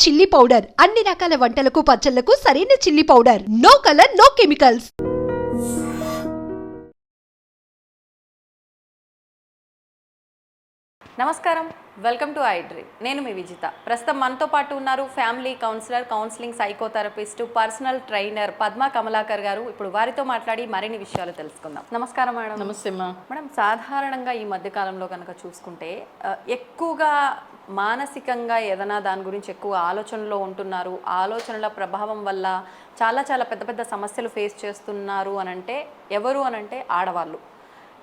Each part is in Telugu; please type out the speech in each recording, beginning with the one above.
చిల్లీ పౌడర్ అన్ని రకాల వంటలకు పచ్చళ్లకు సరైన chilli powder. No colour no chemicals. నమస్కారం, వెల్కమ్ టు ఐ డ్రీమ్. నేను మీ విజిత. ప్రస్తుతం మనతో పాటు ఉన్నారు family counsellor, counselling psychotherapist, personal trainer Padma Kamalakar garu. ఇప్పుడు వారితో మాట్లాడి మరిన్ని విషయాలు తెలుసుకుందాం. నమస్కారం మేడం. నమస్తే అమ్మా. మేడం, సాధారణంగా ఈ మధ్యకాలంలో కనుక చూసుకుంటే ఎక్కువగా మానసికంగా ఏదైనా దాని గురించి ఎక్కువ ఆలోచనలో ఉంటున్నారు. ఆలోచనల ప్రభావం వల్ల చాలా చాలా పెద్ద పెద్ద సమస్యలు ఫేస్ చేస్తున్నారు అనంటే ఎవరు అనంటే ఆడవాళ్ళు.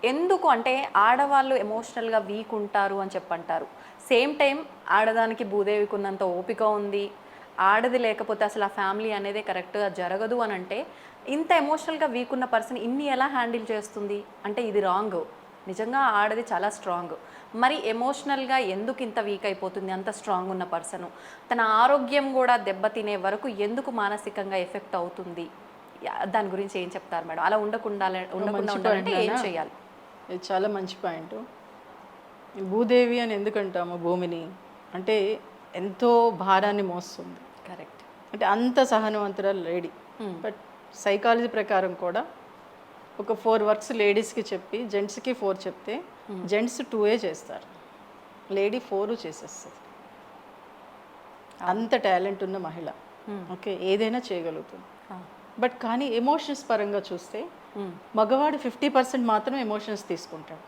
ఎందుకు అంటే ఆడవాళ్ళు ఎమోషనల్గా వీక్ ఉంటారు అని చెప్పంటారు. సేమ్ టైం ఆడదానికి భూదేవికి ఉన్నంత ఓపిక ఉంది. ఆడది లేకపోతే అసలు ఆ ఫ్యామిలీ అనేది కరెక్ట్గా జరగదు అని అంటే ఇంత ఎమోషనల్గా వీక్ ఉన్న పర్సన్ ఇన్ని ఎలా హ్యాండిల్ చేస్తుంది అంటే ఇది రాంగ్. నిజంగా ఆడది చాలా స్ట్రాంగ్. మరి ఎమోషనల్గా ఎందుకు ఇంత వీక్ అయిపోతుంది? అంత స్ట్రాంగ్ ఉన్న పర్సను తన ఆరోగ్యం కూడా దెబ్బతినే వరకు ఎందుకు మానసికంగా ఎఫెక్ట్ అవుతుంది? దాని గురించి ఏం చెప్తారు మేడం? అలా ఉండకుండా ఉండాలంటే ఏం చేయాలి? ఇది చాలా మంచి పాయింట్. భూదేవి అని ఎందుకంటాము భూమిని అంటే ఎంతో భారాన్ని మోస్తుంది. కరెక్ట్. అంటే అంత సహనవంతురాలు లేడీ. బట్ సైకాలజీ ప్రకారం కూడా ఒక 4 వర్క్స్ లేడీస్కి చెప్పి జెంట్స్కి 4 చెప్తే జెంట్స్ 2 చేస్తారు, లేడీ 4 చేసేస్తుంది. అంత టాలెంట్ ఉన్న మహిళ. ఓకే, ఏదైనా చేయగలుగుతుంది. బట్ కానీ ఎమోషన్స్ పరంగా చూస్తే మగవాడు 50% మాత్రం ఎమోషన్స్ తీసుకుంటాడు.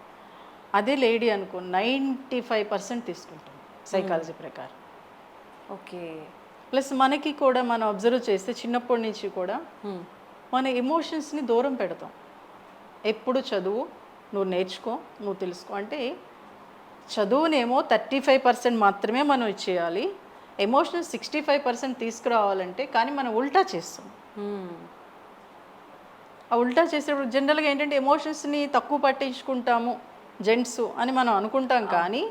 అదే లేడీ అనుకో 95% తీసుకుంటాడు సైకాలజీ ప్రకారం. ఓకే. ప్లస్ మనకి కూడా మనం అబ్జర్వ్ చేస్తే చిన్నప్పటి నుంచి కూడా మన ఎమోషన్స్ని దూరం పెడతాం. ఎప్పుడు చదువు, నువ్వు నేర్చుకో, నువ్వు తెలుసుకో అంటే చదువునేమో 35% మాత్రమే మనం ఇచ్చేయాలి. ఎమోషనల్ 65% తీసుకురావాలంటే కానీ మనం ఉల్టా చేస్తాం. ఆ ఉల్టా చేసేటప్పుడు జనరల్గా ఏంటంటే ఎమోషన్స్ని తక్కువ పట్టించుకుంటాము జెంట్స్ అని మనం అనుకుంటాం. కానీ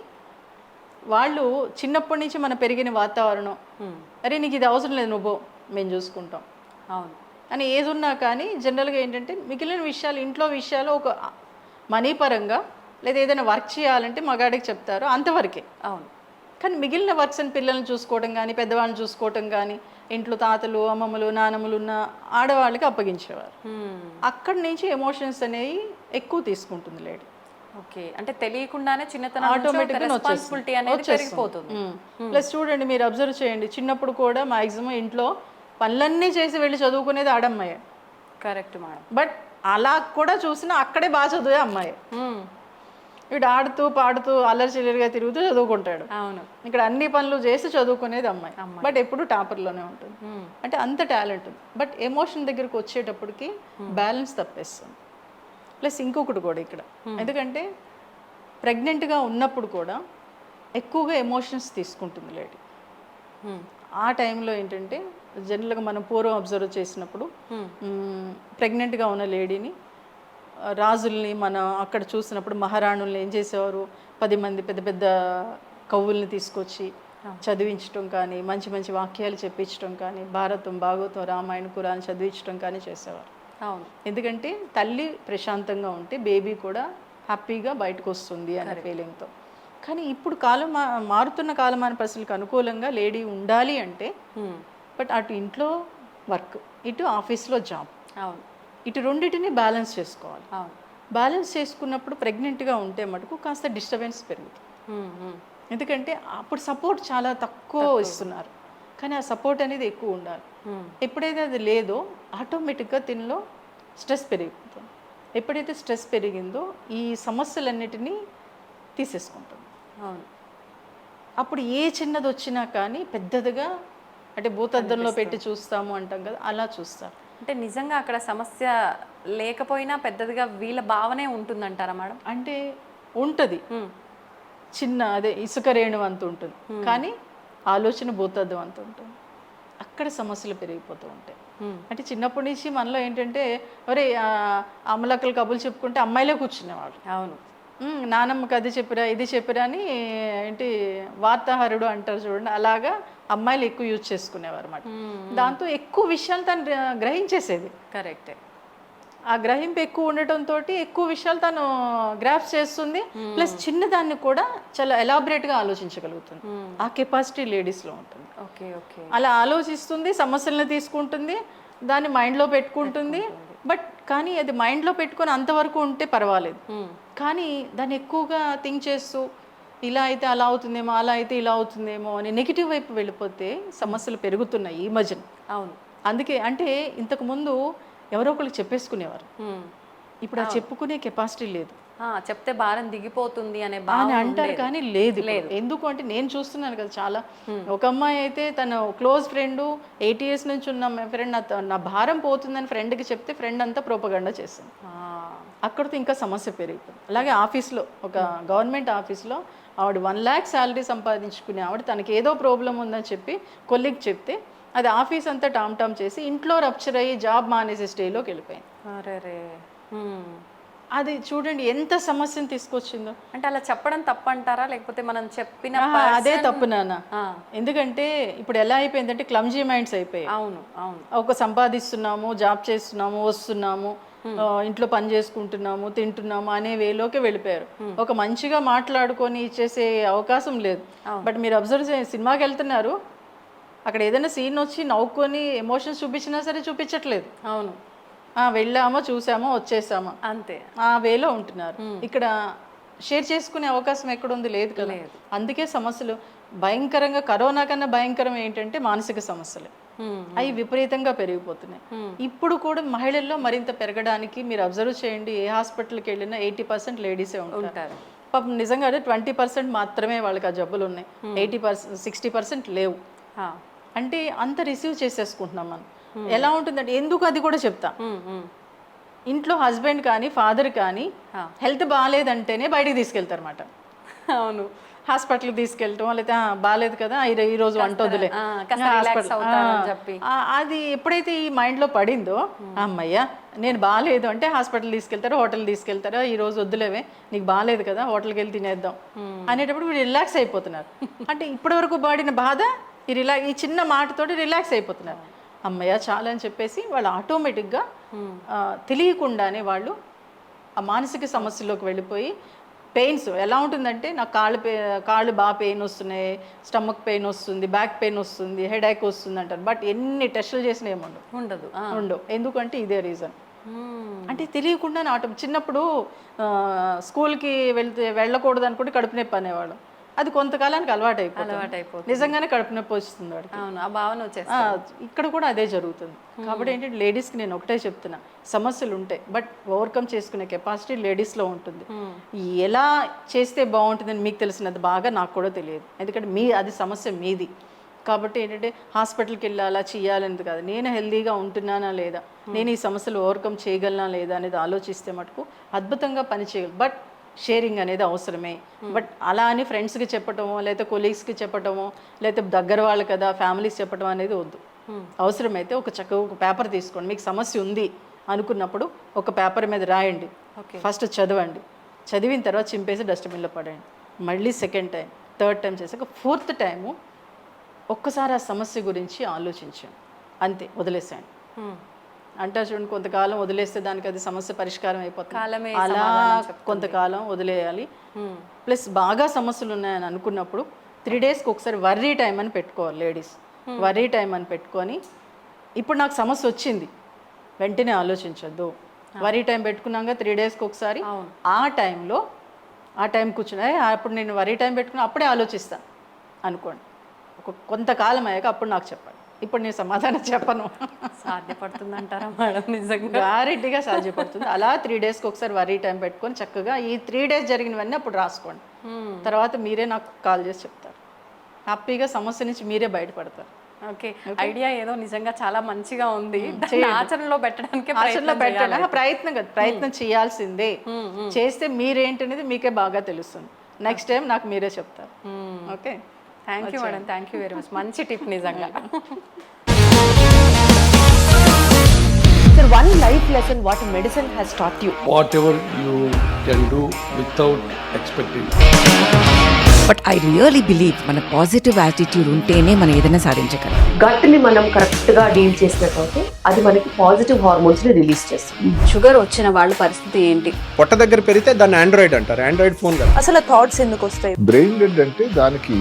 వాళ్ళు చిన్నప్పటి నుంచి మనం పెరిగిన వాతావరణం, అరే నీకు ఇది అవసరం లేదు నువ్వు మేము చూసుకుంటాం అవును అని ఏది ఉన్నా కానీ జనరల్గా ఏంటంటే మిగిలిన విషయాలు, ఇంట్లో విషయాలు ఒక మనీ పరంగా లేదా ఏదైనా వర్క్ చేయాలంటే మగాడికి చెప్తారు, అంతవరకే. అవును. కానీ మిగిలిన వర్క్స్ అని పిల్లల్ని చూసుకోవడం కానీ పెద్దవాళ్ళని చూసుకోవటం కానీ ఇంట్లో తాతలు అమ్మమ్మలు నానమ్మలు ఉన్న ఆడవాళ్ళకి అప్పగించేవారు. అక్కడి నుంచి ఎమోషన్స్ అనేవి ఎక్కువ తీసుకుంటుంది లేడీ. ఓకే. అంటే తెలియకుండానే చిన్నతనం ఆటోమేటిక్గా రెస్పాన్సిబిలిటీ అనేది పెరిగిపోతుంది. ప్లస్ చూడండి, మీరు అబ్జర్వ్ చేయండి, చిన్నప్పుడు కూడా మాక్సిమం ఇంట్లో పనులన్నీ చేసి వెళ్ళి చదువుకునేది ఆడమ్మాయే. Correct madam. బట్ అలా కూడా చూసినా అక్కడే బాగా చదివే అమ్మాయి. వీడు ఆడుతూ పాడుతూ అల్లరి చిల్లరిగా తిరుగుతూ చదువుకుంటాడు. అవును. ఇక్కడ అన్ని పనులు చేసి చదువుకునేది అమ్మాయి. బట్ ఎప్పుడు టాపర్లోనే ఉంటుంది. అంటే అంత టాలెంట్ ఉంది. బట్ ఎమోషన్ దగ్గరకు వచ్చేటప్పటికి బ్యాలెన్స్ తప్పేస్తుంది. ప్లస్ ఇంకొకటి కూడా ఇక్కడ, ఎందుకంటే ప్రెగ్నెంట్గా ఉన్నప్పుడు కూడా ఎక్కువగా ఎమోషన్స్ తీసుకుంటుంది లేడీ. ఆ టైంలో ఏంటంటే జనరల్గా మనం పూర్వం అబ్జర్వ్ చేసినప్పుడు ప్రెగ్నెంట్గా ఉన్న లేడీని రాజుల్ని మనం అక్కడ చూసినప్పుడు మహారాణుల్ని ఏం చేసేవారు, 10 మంది పెద్ద పెద్ద కవుల్ని తీసుకొచ్చి చదివించడం కానీ మంచి మంచి వాక్యాలు చెప్పించడం కానీ భారతం భాగవతం రామాయణ ఖురాన్ చదివించడం కానీ చేసేవారు. అవును. ఎందుకంటే తల్లి ప్రశాంతంగా ఉంటే బేబీ కూడా హ్యాపీగా బయటకు వస్తుంది అనే ఫీలింగ్తో. కానీ ఇప్పుడు మారుతున్న కాలమాన పరిస్థితులకు అనుకూలంగా లేడీ ఉండాలి అంటే బట్ అటు ఇంట్లో వర్క్, ఇటు ఆఫీస్లో జాబ్, అవును, ఇటు రెండింటిని బ్యాలెన్స్ చేసుకోవాలి. అవును. బ్యాలెన్స్ చేసుకున్నప్పుడు ప్రెగ్నెంట్గా ఉంటే మటుకు కాస్త డిస్టర్బెన్స్ పెరుగుతుంది. ఎందుకంటే అప్పుడు సపోర్ట్ చాలా తక్కువ ఇస్తున్నారు, కానీ ఆ సపోర్ట్ అనేది ఎక్కువ ఉండాలి. ఎప్పుడైతే అది లేదో ఆటోమేటిక్గా దీనిలో స్ట్రెస్ పెరిగిపోతుంది. ఎప్పుడైతే స్ట్రెస్ పెరిగిందో ఈ సమస్యలన్నిటినీ తీసేసుకుంటుంది. అవును. అప్పుడు ఏ చిన్నది వచ్చినా కానీ పెద్దదిగా అంటే భూతద్దంలో పెట్టి చూస్తాము అంటాం కదా, అలా చూస్తారు. అంటే నిజంగా అక్కడ సమస్య లేకపోయినా పెద్దదిగా వీళ్ళ భావనే ఉంటుందంటారా మేడం? అంటే ఉంటుంది, చిన్న అదే ఇసుక రేణు అంత ఉంటుంది, కానీ ఆలోచన భూతద్దం అంత ఉంటుంది. అక్కడ సమస్యలు పెరిగిపోతూ ఉంటాయి. అంటే చిన్నప్పటి నుంచి మనలో ఏంటంటే ఒరే అమ్మలక్కలు కబులు చెప్పుకుంటే అమ్మాయిలే కూర్చునేవాళ్ళు. అవును. నానమ్మకి అది చెప్పిరా ఇది చెప్పిరా అని ఏంటి వార్తాహరుడు అంటారు చూడండి, అలాగా అమ్మాయిలు ఎక్కువ యూజ్ చేసుకునేవారు అన్నమాట. దాంతో ఎక్కువ విషయాలు తను గ్రహించేసేది. కరెక్టే. ఆ గ్రహింపు ఎక్కువ ఉండటంతో ఎక్కువ విషయాలు తను గ్రాఫ్స్ చేస్తుంది, ప్లస్ చిన్నదాన్ని కూడా చాలా ఎలాబరేట్గా ఆలోచించగలుగుతుంది. ఆ కెపాసిటీ లేడీస్లో ఉంటుంది. Okay okay. అలా ఆలోచిస్తుంది, సమస్యలను తీసుకుంటుంది, దాన్ని మైండ్లో పెట్టుకుంటుంది. బట్ కానీ అది మైండ్లో పెట్టుకొని అంతవరకు ఉంటే పర్వాలేదు. కానీ దాన్ని ఎక్కువగా థింక్ చేస్తూ ఇలా అయితే అలా అవుతుందేమో, అలా అయితే ఇలా అవుతుందేమో అని నెగిటివ్ వైపు వెళ్ళిపోతే సమస్యలు పెరుగుతున్నాయి ఈ మధ్యన. అవును. అందుకే అంటే ఇంతకుముందు ఎవరో ఒకరికి చెప్పేసుకునేవారు, ఇప్పుడు ఆ చెప్పుకునే కెపాసిటీ లేదు. చెప్తే భారం దిగిపోతుంది అనే అని అంటారు కానీ లేదు. ఎందుకు అంటే నేను చూస్తున్నాను కదా చాలా. ఒక అమ్మాయి అయితే తన క్లోజ్ ఫ్రెండ్ 8 years నుంచి ఉన్న ఫ్రెండ్ నా భారం పోతుందని ఫ్రెండ్కి చెప్తే ఫ్రెండ్ అంతా ప్రోపగండా చేస్తుంది. అక్కడితో ఇంకా సమస్య పెరిగిపోయింది. అలాగే ఆఫీస్లో ఒక గవర్నమెంట్ ఆఫీస్లో ఆవిడ 1 lakh శాలరీ సంపాదించుకునే ఆవిడ తనకి ఏదో ప్రాబ్లం ఉందని చెప్పి కొలీగ్ చెప్తే అది ఆఫీస్ అంతా టామ్ టామ్ చేసి ఇంట్లో రప్చర్ అయ్యి జాబ్ మానేసే స్టేజ్లోకి వెళ్ళిపోయింది. అది చూడండి ఎంత సమస్యను తీసుకొచ్చిందో. అంటే అలా చెప్పడం తప్పంటారా, లేకపోతే మనం చెప్పిన అదే తప్పు నాన్న. ఎందుకంటే ఇప్పుడు ఎలా అయిపోయిందంటే క్లమ్జీ మైండ్స్ అయిపోయాయి. అవును అవును. ఒక సంపాదిస్తున్నాము, జాబ్ చేస్తున్నాము, వస్తున్నాము, ఇంట్లో పని చేసుకుంటున్నాము, తింటున్నాము అనే వేలోకి వెళ్ళిపోయారు. ఒక మంచిగా మాట్లాడుకొని ఇచ్చేసే అవకాశం లేదు. బట్ మీరు అబ్జర్వ్ చేయండి, సినిమాకి వెళ్తున్నారు, అక్కడ ఏదైనా సీన్ వచ్చి నవ్వుకొని ఎమోషన్స్ చూపించినా సరే చూపించట్లేదు. అవును. వెళ్ళామో చూసామో వచ్చేసామో అంతే, ఆ వేలో ఉంటున్నారు. ఇక్కడ షేర్ చేసుకునే అవకాశం ఎక్కడుంది? లేదు కదా. అందుకే సమస్యలు భయంకరంగా, కరోనా కన్నా భయంకరం ఏంటంటే మానసిక సమస్యలు. అవి విపరీతంగా పెరిగిపోతున్నాయి. ఇప్పుడు కూడా మహిళల్లో మరింత పెరగడానికి మీరు అబ్జర్వ్ చేయండి, ఏ హాస్పిటల్కి వెళ్ళినా 80% లేడీసే ఉంటారు. పాపం నిజంగా 20% మాత్రమే వాళ్ళకి ఆ జబ్బులు ఉన్నాయి, 60% లేవు. అంటే అంత రిసీవ్ చేసేసుకుంటున్నాం మనం. ఎలా ఉంటుందంటే ఎందుకు అది కూడా చెప్తా. ఇంట్లో హస్బెండ్ కానీ ఫాదర్ కానీ హెల్త్ బాగాలేదంటేనే బయటికి తీసుకెళ్తారు అన్నమాట. అవును. హాస్పిటల్కి తీసుకెళ్ళటం, లేకపోతే బాగాలేదు కదా ఈరోజు వంట వదిలే, అది ఎప్పుడైతే ఈ మైండ్లో పడిందో అమ్మయ్య నేను బాగాలేదు అంటే హాస్పిటల్ తీసుకెళ్తారు, హోటల్ తీసుకెళ్తారా, ఈ రోజు వద్దులేవే నీకు బాగాలేదు కదా హోటల్కి వెళ్ళి తినేద్దాం అనేటప్పుడు మీరు రిలాక్స్ అయిపోతున్నారు. అంటే ఇప్పటి వరకు పడిన బాధ ఈ చిన్న మాటతోటి రిలాక్స్ అయిపోతున్నారు. అమ్మయ్య చాలా అని చెప్పేసి వాళ్ళు ఆటోమేటిక్గా తెలియకుండానే వాళ్ళు ఆ మానసిక సమస్యల్లోకి వెళ్ళిపోయి పెయిన్స్ ఎలా ఉంటుందంటే నాకు కాళ్ళు బాగా పెయిన్ వస్తున్నాయి, స్టమక్ పెయిన్ వస్తుంది, బ్యాక్ పెయిన్ వస్తుంది, హెడేక్ వస్తుంది అంటారు. బట్ ఎన్ని టెస్టులు చేసినా ఉండవు. ఎందుకంటే ఇదే రీజన్. అంటే తెలియకుండానే చిన్నప్పుడు స్కూల్కి వెళ్ళకూడదు అనుకుంటే కడుపు నొప్పి అనేవాడు, అది కొంతకాలానికి అలవాటు అయిపోతుంది, నిజంగానే కడుపు నొప్పి వస్తుంది వాడికి. ఆ భావన వచ్చేస్తుంది. ఇక్కడ కూడా అదే జరుగుతుంది. కాబట్టి ఏంటంటే లేడీస్కి నేను ఒకటే చెప్తున్నా, సమస్యలు ఉంటాయి బట్ ఓవర్కమ్ చేసుకునే కెపాసిటీ లేడీస్లో ఉంటుంది. ఎలా చేస్తే బాగుంటుందని మీకు తెలిసినది బాగా నాకు కూడా తెలియదు, ఎందుకంటే అది సమస్య మీది. కాబట్టి ఏంటంటే హాస్పిటల్కి వెళ్ళాలా చేయాలనేది కాదు, నేను హెల్దీగా ఉంటున్నానా లేదా, నేను ఈ సమస్యలు ఓవర్కమ్ చేయగలనా లేదా అనేది ఆలోచిస్తే మటుకు అద్భుతంగా పని చేయగలరు. బట్ షేరింగ్ అనేది అవసరమే. బట్ అలా అని ఫ్రెండ్స్కి చెప్పటమో లేకపోతే కొలీగ్స్కి చెప్పటమో లేకపోతే దగ్గర వాళ్ళు కదా ఫ్యామిలీస్ చెప్పడం అనేది వద్దు. అవసరమైతే ఒక పేపర్ తీసుకోండి, మీకు సమస్య ఉంది అనుకున్నప్పుడు ఒక పేపర్ మీద రాయండి, ఫస్ట్ చదవండి, చదివిన తర్వాత చింపేసి డస్ట్బిన్లో పడండి. మళ్ళీ 2nd టైం 3rd టైం చేసాక 4th టైము ఒక్కసారి ఆ సమస్య గురించి ఆలోచించండి, అంతే, వదిలేసేయండి. అంటారు చూడండి, కొంతకాలం వదిలేస్తే దానికి అది సమస్య పరిష్కారం అయిపోతుంది. అలా కొంతకాలం వదిలేయాలి. ప్లస్ బాగా సమస్యలు ఉన్నాయని అనుకున్నప్పుడు 3 daysకి ఒకసారి వర్రీ టైం అని పెట్టుకోవాలి లేడీస్. వర్రీ టైం అని పెట్టుకొని ఇప్పుడు నాకు సమస్య వచ్చింది వెంటనే ఆలోచించొద్దు. వర్రీ టైం పెట్టుకున్నాక 3 daysకి ఒకసారి ఆ టైం కూర్చుని అప్పుడు నేను వర్రీ టైం పెట్టుకుని అప్పుడే ఆలోచిస్తాను అనుకోండి. కొంతకాలం అయ్యాక అప్పుడు నాకు చెప్పండి. ఇప్పుడు నేను సమాధానం చెప్పను. సాధ్యపడుతుందంటారా మేడం? నిజంగా గ్యారెంటీగా సాధ్యపడుతుంది. అలా 3 daysకి ఒకసారి వర్రీ టైం పెట్టుకొని చక్కగా ఈ 3 days జరిగినవన్నీ అప్పుడు రాసుకోండి. తర్వాత మీరే నాకు కాల్ చేసి చెప్తారు. హ్యాపీగా సమస్య నుంచి మీరే బయటపడతారు. ఓకే, ఐడియా ఏదో నిజంగా చాలా మంచిగా ఉంది. ఆచరణలో పెట్టడానికి ప్రయత్నం చేయాల్సిందే. చేస్తే మీరేంటనేది మీకే బాగా తెలుస్తుంది. నెక్స్ట్ టైం నాకు మీరే చెప్తారు. Okay, thank you madam, thank you very much. మంచి టిప్ నిజంగా. Sir, one life lesson what medicine has taught you. Whatever you can do without expecting. But I really believe మన పాజిటివ్ యాటిట్యూడ్ ఉంటేనే మనం ఏదైనా సాధించగలం. గట్ని మనం కరెక్ట్ గా డీల్ చేసినట్లయితే అది మనకి పాజిటివ్ హార్మోన్స్ ని రిలీజ్ చేస్తుంది. షుగర్ వచ్చిన వాళ్ళ పరిస్థితి ఏంటి? పొట్ట దగ్గర పెరిగితే దాన్ని ఆండ్రాయిడ్ అంటారు, ఆండ్రాయిడ్ ఫోన్ కదా. అసలు థాట్స్ ఎందుకు వస్తాయి? బ్రెయిన్ డెడ్ అంటే దానికి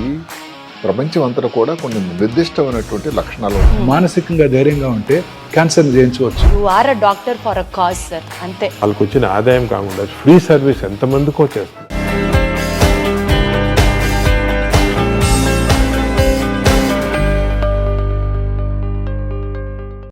ప్రపంచం అంతా కూడా కొన్ని నిర్దిష్టమైనటువంటి లక్షణాలు ఉన్నాయి. మానసికంగా ధైర్యంగా ఉంటే క్యాన్సర్ జయించవచ్చు. You are a doctor for a cause sir, అంతే. వాళ్ళకి వచ్చిన ఆదాయం కాకుండా ఫ్రీ సర్వీస్ ఎంతమందికో చేస్తారు.